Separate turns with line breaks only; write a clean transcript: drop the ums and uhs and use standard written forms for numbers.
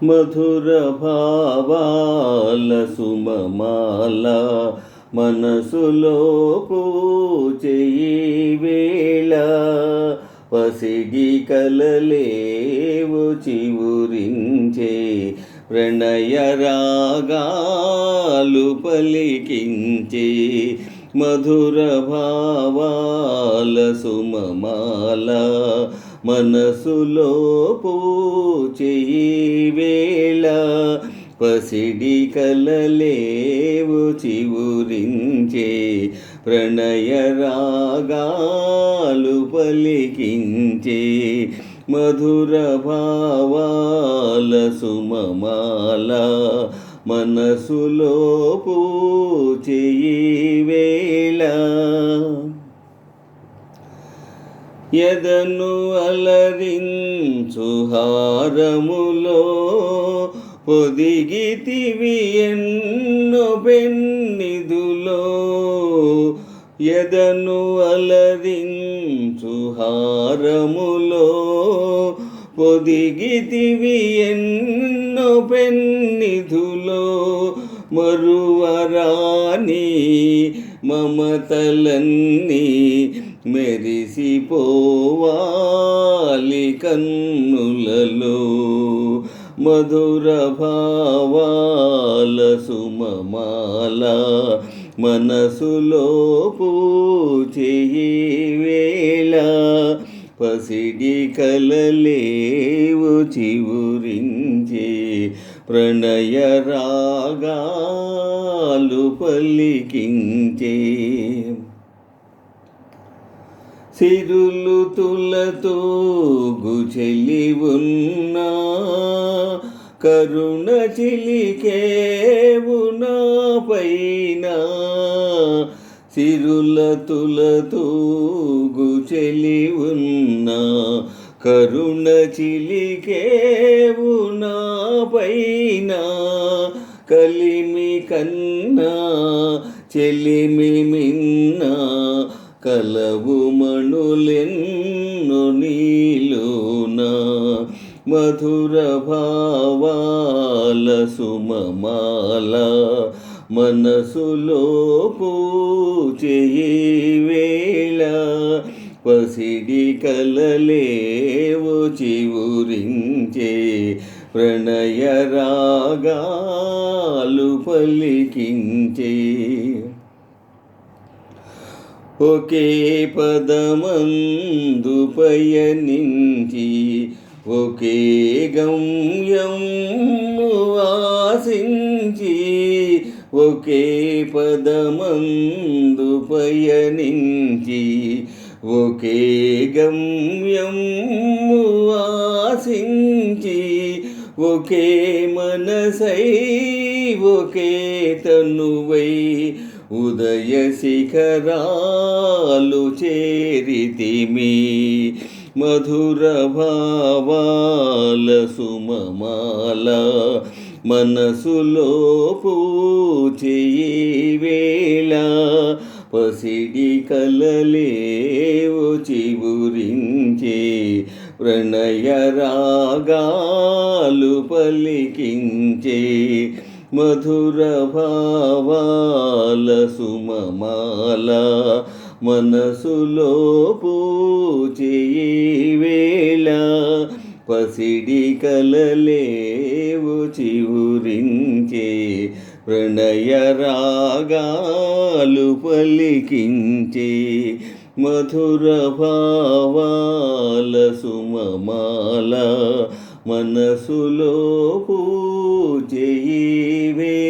మధుర భావాల సుమమాల మనసులో పూచేయి వేళ పసిడి కలలేవు చివురించే ప్రణయ రాగాలు పలికించే మధుర భావాల సుమమాల మనసులో పూచేయి వేళ పసిడి కలలేవు చివురించే ప్రణయ రాగాలు పలికించే మధుర భావాల సుమమాల మనసులో పూచేయి వేళ ఎదను అలరించు హారములో పొదిగితివి ఎన్నో పెన్నిదులో ఎదను అలరించు హారములో పొదిగితివి ఎన్నో పెన్నిధులో మరువరాని మమతలన్నీ మెరిసిపోవాలి కన్నులలో మధుర భావాల సుమమాల మనసులో పూచేయి వేళ పసిడి కలలేవు చివురించే ప్రణయ రాగాలు పలికించే సిరులు తులతో గుచెలి ఉన్నా కరుణ చిలికేవు నా పైన సిరుల తులతో గుచెలి ఉన్నా కరుణ చిలికేవు నా పైన కలిమి కన్నా చెలిమి మిన్నా కలవు మణులెన్నో నీలోనా మధుర భావాల సుమమాల మనసులో పూచేయి వేళ పసిడి కలలేవు చివురించే ప్రణయ రాగాలు పలికించే ఒకే పదమందు పయనించి ఒకే గమ్యము ఆశించి ఒకే పదమందు పయనించి ఒకే గమ్యము ఆశించి ఒకే మనసై ఒకే తనువై ఉదయ శిఖరాలు చేరితిమి మధుర భావాల సుమమాల మనసులో పూచేయి వేళ పసిడి కలలేవు చివురించే ప్రణయ రాగాలు పలికించే మధుర భావాల సుమమాల మనసులో పూచేయి వేళ పసిడి కలలేవు చివురించే ప్రణయ రాగాలు పలికించే మధుర భావాల సుమమాల మనసులో పూచేయి వేళ